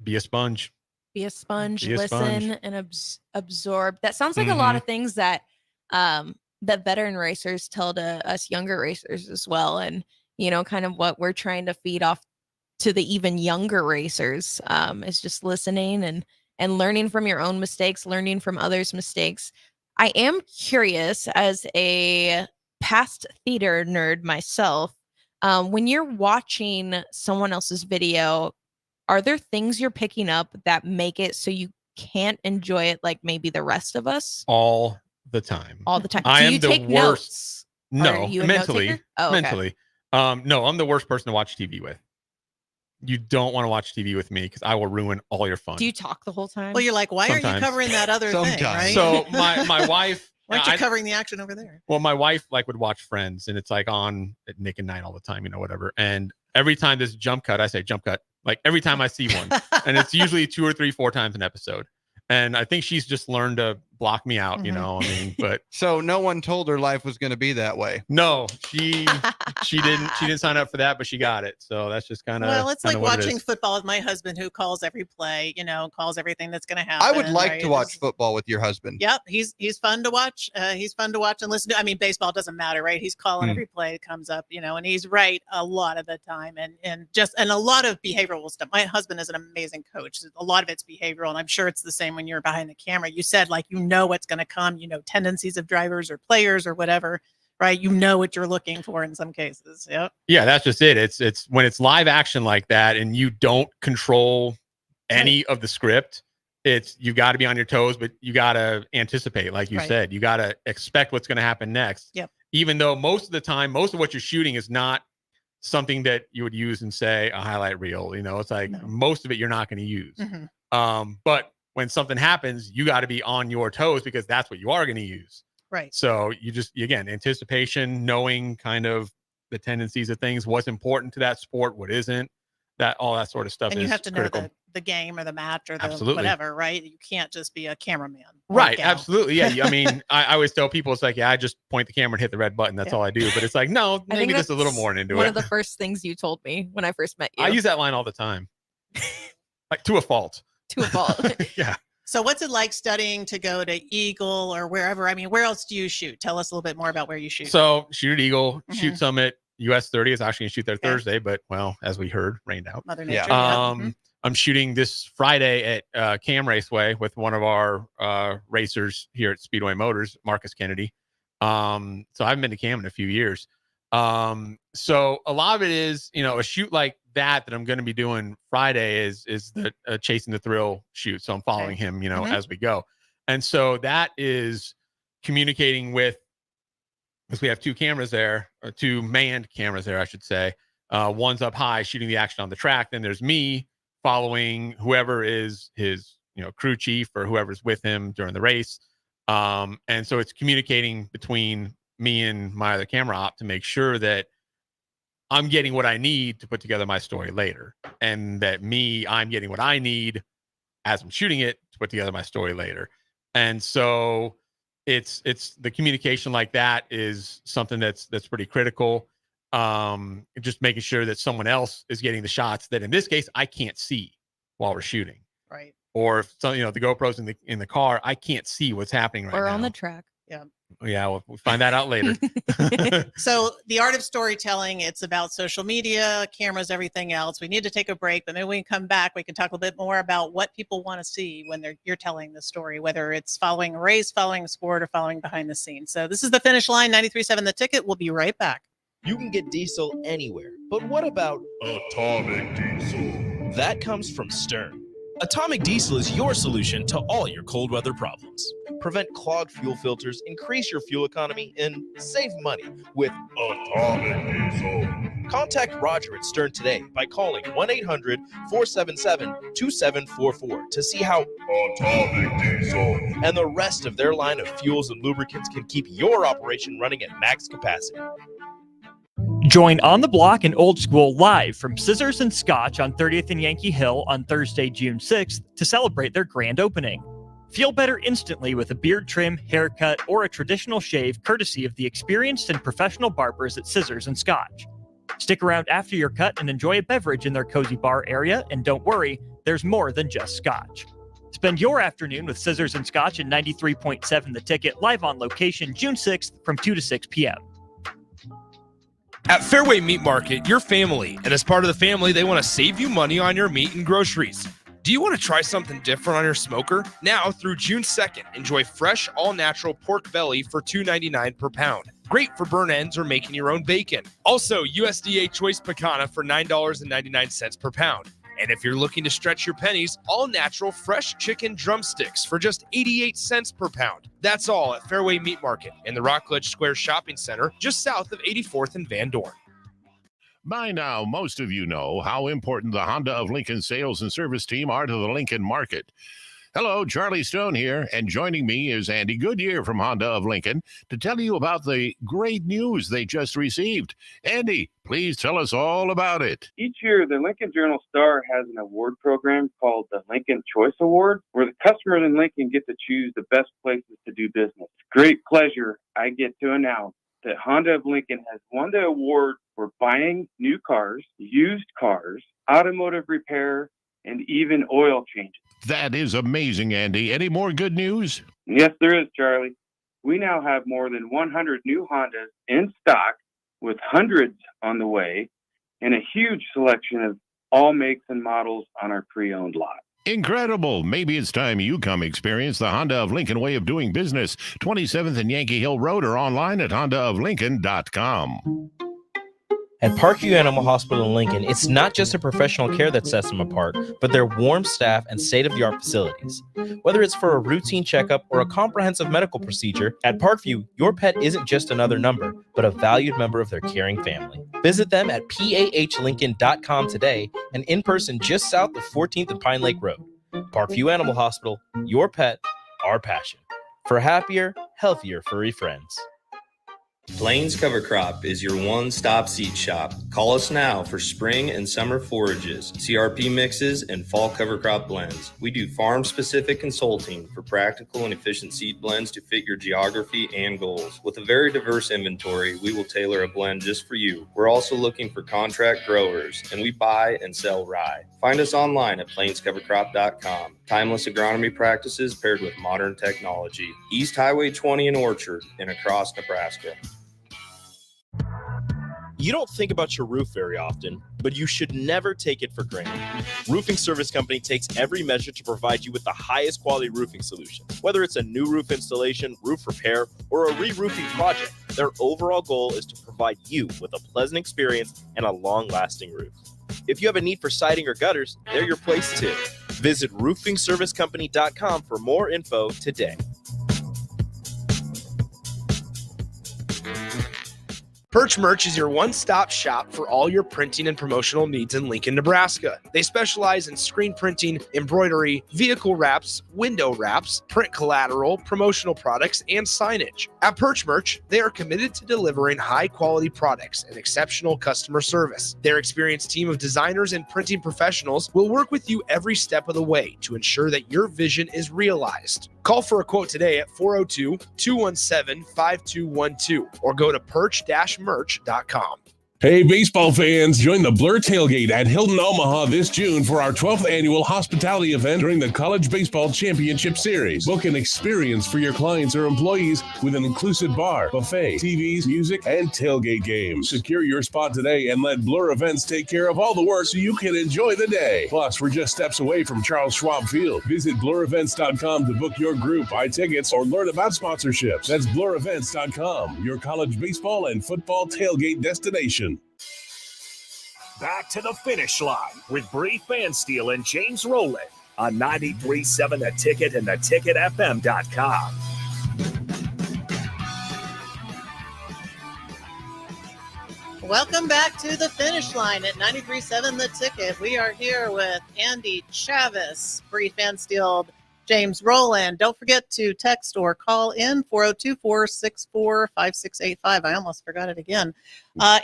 be a sponge. Be a sponge, Be a listen, sponge. and absorb. That sounds like a lot of things that that veteran racers tell to us younger racers as well, and kind of what we're trying to feed off to the even younger racers is just listening and learning from your own mistakes, learning from others' mistakes. I am curious, as a past theater nerd myself, when you're watching someone else's video, are there things you're picking up that make it so you can't enjoy it like maybe the rest of us? All the time. All the time. I Do am you the take worst. notes? No, Are you a note mentally. taker? Oh, okay. Mentally. No, I'm the worst person to watch TV with. You don't want to watch TV with me because I will ruin all your fun. Do you talk the whole time? Well, you're like, why aren't you Sometimes. covering that other thing, right? So my wife. Why aren't you I- covering the action over there? Well, my wife would watch Friends, and it's like on at Nick and Night all the time, whatever. And every time there's a jump cut, I say jump cut. Like every time I see one, and it's usually 2 or 3, 4 times an episode. And I think she's just learned to block me out, but so no one told her life was going to be that way. No, she didn't sign up for that, but she got it. So that's just kind of, Well, it's like watching football with my husband, who calls every play, calls everything that's going to happen. I would like right? to watch football with your husband. Yep, he's fun to watch. He's fun to watch and listen to. I mean, baseball doesn't matter, right? He's calling every play that comes up, and he's right a lot of the time, and a lot of behavioral stuff. My husband is an amazing coach. A lot of it's behavioral, and I'm sure it's the same when you're behind the camera. You said what's going to come, tendencies of drivers or players or whatever, right? What you're looking for in some cases. Yep. Yeah, that's just it. It's when it's live action like that, and you don't control any of the script. You got to be on your toes, but you got to anticipate, like you said. You got to expect what's going to happen next. Yep. Even though most of the time, most of what you're shooting is not something that you would use in, say, a highlight reel. It's like most of it you're not going to use. But when something happens, you got to be on your toes because that's what you are going to use. Right. So again, anticipation, knowing kind of the tendencies of things, what's important to that sport, what isn't, all that sort of stuff. And you have to critical. know the game or the match or the Absolutely. whatever, right? You can't just be a cameraman. Right. gal. Absolutely. Yeah. I mean, I always tell people, it's like, I just point the camera and hit the red button. That's all I do. But it's like, no, I think maybe just a little that's more into one it. of the first things you told me when I first met you. I use that line all the time. Like to a fault. To a fault. Yeah. So what's it like studying to go to Eagle or wherever? I mean, where else do you shoot? Tell us a little bit more about where you shoot. So shoot at Eagle, shoot Summit, US 30 is actually going to shoot there Thursday, but as we heard, rained out. Mother Nature. Yeah. I'm shooting this Friday at Cam Raceway with one of our racers here at Speedway Motors, Marcus Kennedy. So I haven't been to Cam in a few years. So a lot of it is, a shoot like that I'm going to be doing Friday is the Chasing the Thrill shoot. So I'm following him, as we go. And so that is communicating with, because we have 2 cameras there, or 2 manned cameras there, I should say. One's up high shooting the action on the track. Then there's me following whoever is his, crew chief or whoever's with him during the race. And so it's communicating between me and my other camera op to make sure that I'm getting what I need to put together my story later, and that I'm getting what I need as I'm shooting it to put together my story later. And so it's the communication like that is something that's pretty critical. Just making sure that someone else is getting the shots that in this case I can't see while we're shooting. Right. Or if the GoPro's in the car, I can't see what's happening right now. Or on the track. Yeah. Yeah, we'll find that out later. So the art of storytelling, it's about social media, cameras, everything else. We need to take a break, but maybe we can come back. We can talk a little bit more about what people want to see when you're telling the story, whether it's following a race, following a sport, or following behind the scenes. So this is The Finish Line, 93.7 The Ticket. We'll be right back. You can get diesel anywhere, but what about Atomic Diesel? That comes from Stern. Atomic Diesel is your solution to all your cold weather problems. Prevent clogged fuel filters, increase your fuel economy, and save money with Atomic Diesel. Contact Roger at Stern today by calling 1-800-477-2744 to see how Atomic Diesel and the rest of their line of fuels and lubricants can keep your operation running at max capacity. Join On the Block and Old School live from Scissors and Scotch on 30th and Yankee Hill on Thursday, June 6th to celebrate their grand opening. Feel better instantly with a beard trim, haircut, or a traditional shave courtesy of the experienced and professional barbers at Scissors and Scotch. Stick around after your cut and enjoy a beverage in their cozy bar area, and don't worry, there's more than just Scotch. Spend your afternoon with Scissors and Scotch at 93.7 The Ticket, live on location June 6th from 2 to 6 p.m. At Fairway Meat Market, you're family, and as part of the family, they want to save you money on your meat and groceries. Do you want to try something different on your smoker? Now through June 2nd, enjoy fresh, all-natural pork belly for $2.99 per pound. Great for burn ends or making your own bacon. Also, USDA Choice Pecana for $9.99 per pound. And if you're looking to stretch your pennies, all-natural fresh chicken drumsticks for just 88 cents per pound. That's all at Fairway Meat Market in the Rockledge Square Shopping Center, just south of 84th and Van Dorn. By now, most of you know how important the Honda of Lincoln sales and service team are to the Lincoln market. Hello, Charlie Stone here, and joining me is Andy Goodyear from Honda of Lincoln to tell you about the great news they just received. Andy, please tell us all about it. Each year, the Lincoln Journal-Star has an award program called the Lincoln Choice Award, where the customers in Lincoln get to choose the best places to do business. Great pleasure I get to announce that Honda of Lincoln has won the award for buying new cars, used cars, automotive repair, and even oil changes. That is amazing, Andy. Any more good news? Yes, there is, Charlie. We now have more than 100 new Hondas in stock, with hundreds on the way, and a huge selection of all makes and models on our pre-owned lot. Incredible. Maybe it's time you come experience the Honda of Lincoln way of doing business. 27th and Yankee Hill Road, or online at hondaoflincoln.com. At Parkview Animal Hospital in Lincoln, it's not just a professional care that sets them apart, but their warm staff and state-of-the-art facilities. Whether it's for a routine checkup or a comprehensive medical procedure, at Parkview, your pet isn't just another number, but a valued member of their caring family. Visit them at pahlincoln.com today and in person just south of 14th and Pine Lake Road. Parkview Animal Hospital, your pet, our passion. For happier, healthier furry friends. Plains Cover Crop is your one-stop seed shop. Call us now for spring and summer forages, CRP mixes, and fall cover crop blends. We do farm-specific consulting for practical and efficient seed blends to fit your geography and goals. With a very diverse inventory, we will tailor a blend just for you. We're also looking for contract growers, and we buy and sell rye. Find us online at plainscovercrop.com. Timeless agronomy practices paired with modern technology. East Highway 20 in Orchard and across Nebraska. You don't think about your roof very often, but you should never take it for granted. Roofing Service Company takes every measure to provide you with the highest quality roofing solution. Whether it's a new roof installation, roof repair, or a re-roofing project, their overall goal is to provide you with a pleasant experience and a long-lasting roof. If you have a need for siding or gutters, they're your place too. Visit roofingservicecompany.com for more info today. Perch Merch is your one-stop shop for all your printing and promotional needs in Lincoln, Nebraska. They specialize in screen printing, embroidery, vehicle wraps, window wraps, print collateral, promotional products, and signage. At Perch Merch, they are committed to delivering high-quality products and exceptional customer service. Their experienced team of designers and printing professionals will work with you every step of the way to ensure that your vision is realized. Call for a quote today at 402-217-5212 or go to perch-merch.com. Hey, baseball fans, join the Blur Tailgate at Hilton Omaha this June for our 12th annual hospitality event during the College Baseball Championship Series. Book an experience for your clients or employees with an inclusive bar, buffet, TVs, music, and tailgate games. Secure your spot today and let Blur Events take care of all the work so you can enjoy the day. Plus, we're just steps away from Charles Schwab Field. Visit blurevents.com to book your group, buy tickets, or learn about sponsorships. That's blurevents.com, your college baseball and football tailgate destination. Back to the finish line with Bree Fansteel and James Rowland on 93.7 The Ticket and theticketfm.com. Welcome back to the finish line at 93.7 The Ticket. We are here with Andy Chavis, Bree Fansteel, James Rowland. Don't forget to text or call in 402-464-5685. I almost forgot it again.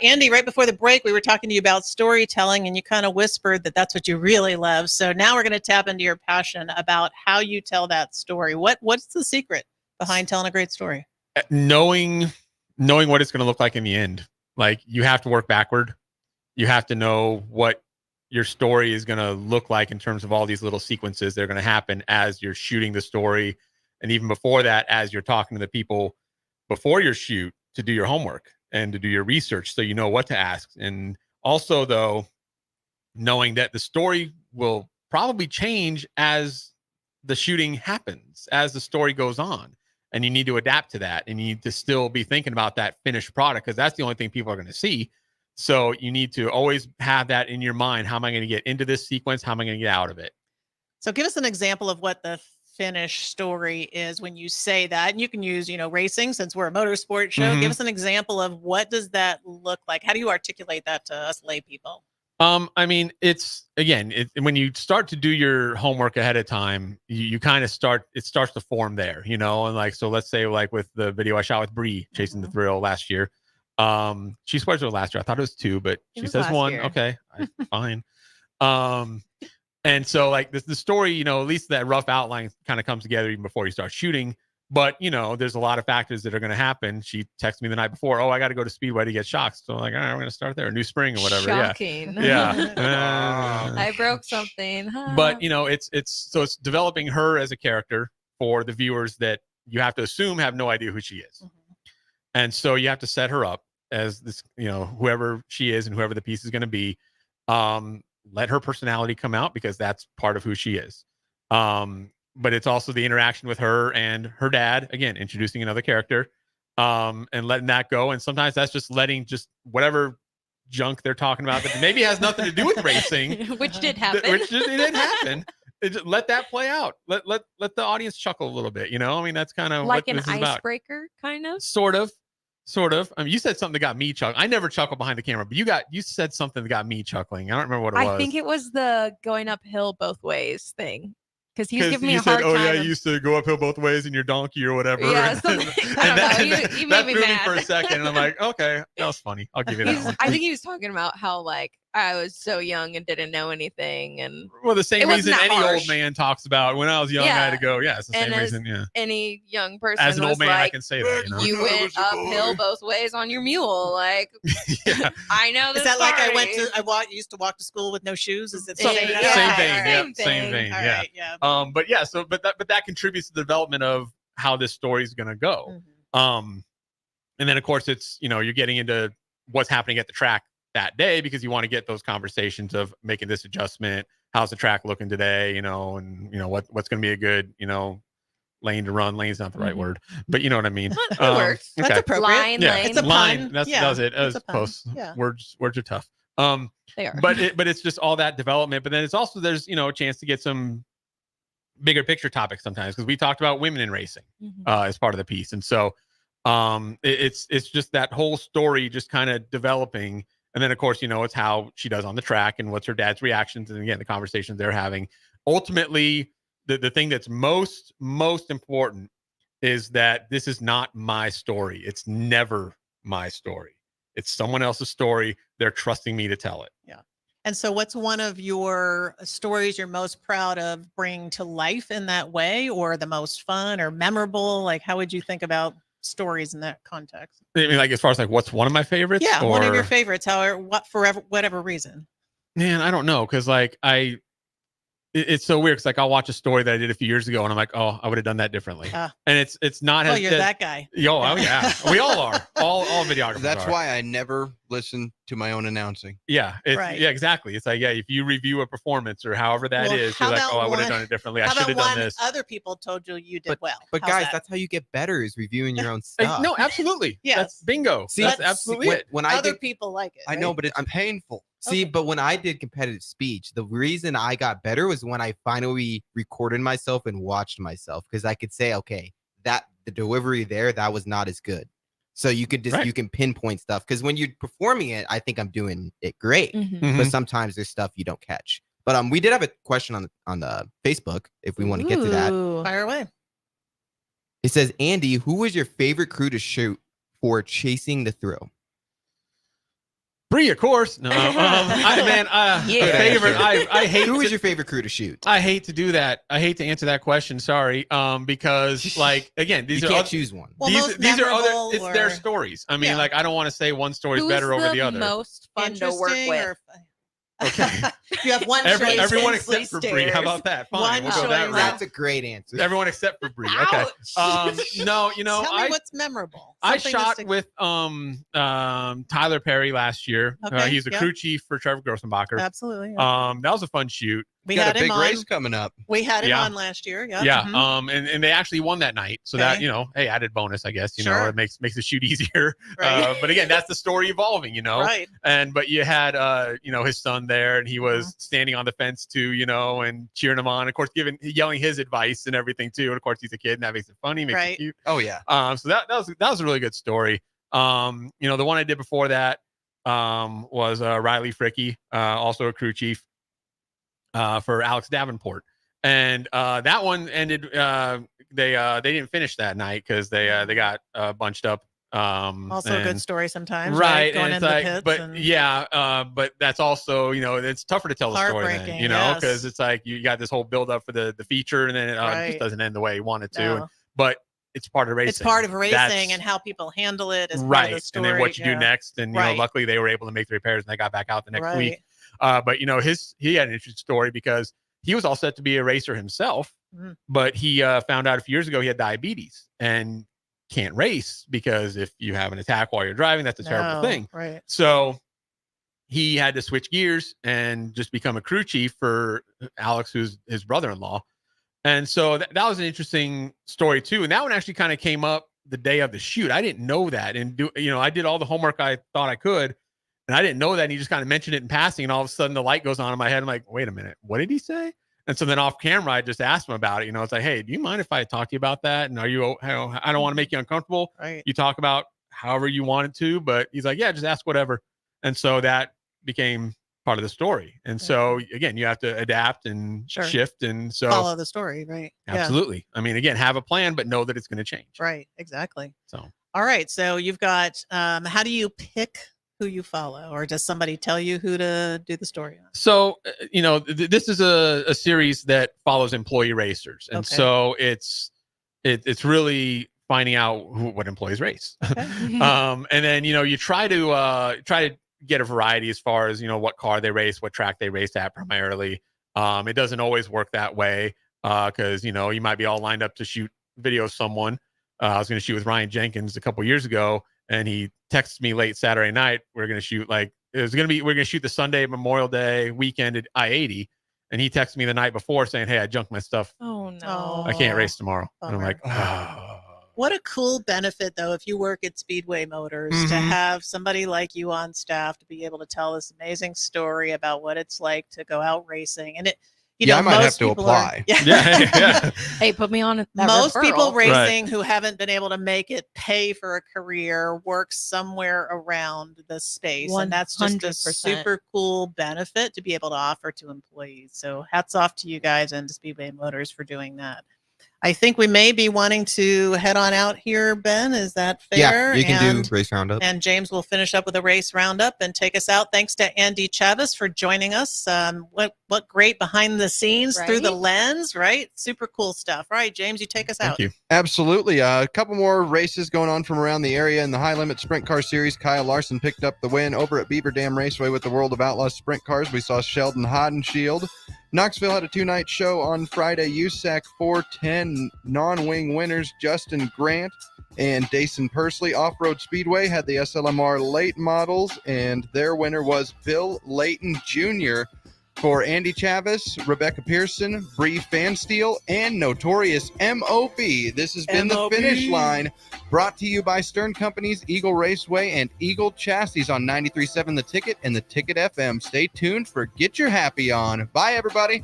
Andy, right before the break, we were talking to you about storytelling, and you kind of whispered that that's what you really love. So now we're going to tap into your passion about how you tell that story. What's the secret behind telling a great story? Knowing what it's going to look like in the end. Like, you have to work backward. You have to know what your story is going to look like in terms of all these little sequences that are going to happen as you're shooting the story. And even before that, as you're talking to the people before your shoot, to do your homework and to do your research so you know what to ask. And also, though, knowing that the story will probably change as the shooting happens, as the story goes on. And you need to adapt to that. And you need to still be thinking about that finished product, because that's the only thing people are going to see. So you need to always have that in your mind. How am I going to get into this sequence? How am I going to get out of it? So give us an example of what the finished story is when you say that. And you can use, racing, since we're a motorsport show. Mhm. Give us an example of what does that look like? How do you articulate that to us lay people? I mean, it's again, when you start to do your homework ahead of time, you kind of it starts to form there, and like, so let's say like with the video I shot with Bree chasing the thrill last year. She swears it was last year. I thought it was 2, but It she was says last 1. year. Okay, fine. And so like the story, at least that rough outline kind of comes together even before you start shooting. But there's a lot of factors that are going to happen. She texted me the night before, "Oh, I got to go to Speedway to get shocks." So I'm like, all right, we're going to start there, New Spring or whatever. Shocking. Yeah. I broke something. But it's developing her as a character for the viewers that you have to assume have no idea who she is. And so you have to set her up as this, whoever she is and whoever the piece is going to be. Let her personality come out, because that's part of who she is. But it's also the interaction with her and her dad, again, introducing another character, and letting that go. And sometimes that's just letting whatever junk they're talking about that maybe has nothing to do with racing, Which did happen. which did happen. Let that play out. Let the audience chuckle a little bit. I mean, that's kind of Like what an this is about. icebreaker, kind of. Sort of. I mean, you said something that got me chuckling. I never chuckle behind the camera, but you said something that got me chuckling. I don't remember what it was. I think it was the going uphill both ways thing. Because he was 'Cause giving me you a hard said, "Oh time. yeah, you used to go uphill both ways in your donkey or whatever." Yeah, and something. and I don't know. that You made me threw me mad. for a second, and I'm like, okay, that was funny. I'll give you that one. I think he was talking about how like I was so young and didn't know anything, and Well, the it same wasn't reason that any harsh. old man talks about when I was young, I had to go. Yeah, it's the And same as reason. Yeah. any young person As an old was man, I like, can say that. you went uphill both ways on your mule. Like, I know this. Is that like story. I used to walk to school with no shoes? Is it So- something like same that? vein, All yeah, right. same vein, All yeah. right, yeah. But yeah, but that contributes to the development of how this story is going to go. And then of course it's you're getting into what's happening at the track that day, because you want to get those conversations of making this adjustment. How's the track looking today? And what's going to be a good lane to run. Lane's not the right word, but you know what I mean. It works. That's okay. appropriate. Line, Yeah, lane. It's a line. pun. That's Yeah, does it. it's a pun. Close. Yeah. Words are tough. They are. But it's just all that development. But then it's also there's a chance to get some bigger picture topics sometimes, because we talked about women in racing as part of the piece, and so it's just that whole story just kind of developing. And then of course it's how she does on the track and what's her dad's reactions, and again the conversations they're having. Ultimately, the thing that's most important is that this is not my story. It's never my story. It's someone else's story. They're trusting me to tell it. Yeah. And so what's one of your stories you're most proud of bringing to life in that way, or the most fun or memorable? Like, how would you think about stories in that context? I mean, like as far as like what's one of my favorites? Yeah, one of your or- favorites, however, whatever reason. Man, I don't know, because like it's so weird. Because like I'll watch a story that I did a few years ago, and I'm like, oh, I would have done that differently. And it's not. Oh, as you're that guy. Oh yeah, we all are. All videographers. That's are. why I never listen to my own announcing. Yeah, Right. yeah, exactly. It's like, yeah, if you review a performance or however that Well, is, how you're like, about oh, I would have one- done it differently. I How should about have done one this. other people told you did well? But How's guys, that? that's how you get better, is reviewing your own stuff. No, absolutely. Yes. That's bingo. See, That's absolutely it. when I Other did, people like it. I know, right? but it's painful. see, but when I did competitive speech, the reason I got better was when I finally recorded myself and watched myself, because I could say, okay, that the delivery there, that was not as good. So you could just Right. you can pinpoint stuff, because when you're performing it, I think I'm doing it great. Mhm. Mhm. But sometimes there's stuff you don't catch. But we did have a question on the Facebook if we want to get to that. Fire away. It says, Andy, who was your favorite crew to shoot for chasing the thrill? Bree, of course. No, favorite. I hate. Who was your favorite crew to shoot? I hate to do that. I hate to answer that question. Sorry. Because like again, these You are can't other, choose one. Well, these most are other. memorable It's their or- stories. I mean, Yeah. like I don't want to say one story is Who's better over the other. most fun to work Interesting with? or- Okay. You have one choice. Everyone Inslee except for Bree. How stares. about that? Fine. One We'll go that choice. route. That's a great answer. Everyone except for Bree. Okay. No, Tell me what's memorable. I Something that shot sticks- with Tyler Perry last year. Okay, He's the yeah. crew chief for Trevor Grossenbacher. Absolutely. Yeah. That was a fun shoot. We Got had a him big on. race coming up. We had him Yeah. on last year. Yeah. Yeah. Mhm. And they actually won that night. So that, Okay. hey, added bonus, I guess, you know, Sure. it makes the shoot easier. Right. But again, that's the story evolving, Right. but you had, his son there and he was Mm-hmm. standing on the fence too, and cheering him on, of course, yelling his advice and everything too. And of course he's a kid and that makes it funny, makes it Right. cute. Oh yeah. So that was a really good story. The one I did before that was Riley Fricky, also a crew chief for Alex Davenport, and that one ended. They didn't finish that night because they got bunched up. Also a good and- story sometimes. Right, Going and it's into like, the pits. but and- yeah, but that's also it's tougher to tell the story then, Heartbreaking, because yes. it's like you got this whole build up for the feature, and then it Right. just doesn't end the way you want it to. No. But it's part of racing. It's part of racing That's- and how people handle it is part right, of the and story. then what you do yeah. next, and Right. luckily they were able to make the repairs, and they got back out the next week. Right. But he had an interesting story because he was all set to be a racer himself, Mhm. but he found out a few years ago he had diabetes and can't race because if you have an attack while you're driving, that's a terrible No, thing. Right. So he had to switch gears and just become a crew chief for Alex, who's his brother-in-law. And so that was an interesting story too. And that one actually kind of came up the day of the shoot. I didn't know that. And I did all the homework I thought I could, and I didn't know that. And he just kind of mentioned it in passing. And all of a sudden the light goes on in my head. I'm like, wait a minute, what did he say? And so then off camera, I just asked him about it. It's like, hey, do you mind if I talk to you about that? And I don't want to make you uncomfortable. Right. You talk about however you wanted to, but he's like, yeah, just ask whatever. And so that became part of the story. And so again, you have to adapt and Sure. shift. And so Follow the story. Right. Yeah. absolutely. I mean, again, have a plan, but know that it's going to change. Right. Exactly. So All right. So you've got, how do you pick who you follow, or does somebody tell you who to do the story on? So, this is a series that follows employee racers. And Okay. so it's really finding out what employees race. And then, you try to get a variety as far as, what car they race, what track they race at primarily. It doesn't always work that way. Cause you might be all lined up to shoot video of someone. I was going to shoot with Ryan Jenkins a couple years ago, and he texted me late Saturday night. We're going to shoot we're going to shoot the Sunday Memorial Day weekend at I-80. And he texted me the night before saying, hey, I junked my stuff. Oh no. I can't race tomorrow. And I'm Bummer. like, oh. What a cool benefit, though, if you work at Speedway Motors, to Mhm. have somebody like you on staff to be able to tell this amazing story about what it's like to go out racing. And I might have most to people are- apply. Yeah. Hey, put me on that Most people referral. racing who haven't been able to make it pay for a career work somewhere around the space, and that's just a 100%. super cool benefit to be able to offer to employees. So hats off to you guys and to Speedway Motors for doing that. I think we may be wanting to head on out here, Ben. Is that fair? Yeah, you can And- do race roundup. And James will finish up with a race roundup and take us out. Thanks to Andy Chavez for joining us. What great behind the scenes through the Right? lens, right? Super cool stuff. All right, James, you take us out. Thank you. Absolutely. A couple more races going on from around the area in the High Limit Sprint Car Series. Kyle Larson picked up the win over at Beaver Dam Raceway with the World of Outlaws Sprint Cars. We saw Sheldon Hodenshield. Knoxville had a two-night show on Friday. USAC 410 non-wing winners Justin Grant and Dason Pursley. Off-Road Speedway had the SLMR late models, and their winner was Bill Layton Jr. For Andy Chavez, Rebecca Pearson, Bree Fansteel, and Notorious M.O.B. This has been MOB. The Finish Line, brought to you by Stern Companies, Eagle Raceway, and Eagle Chassis on 93.7 The Ticket and The Ticket FM. Stay tuned for Get Your Happy On. Bye, everybody.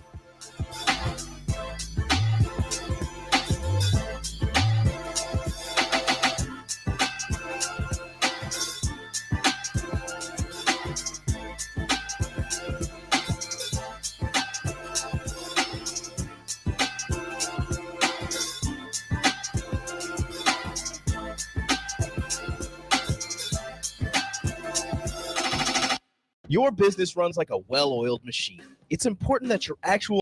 Your business runs like a well-oiled machine. It's important that your actual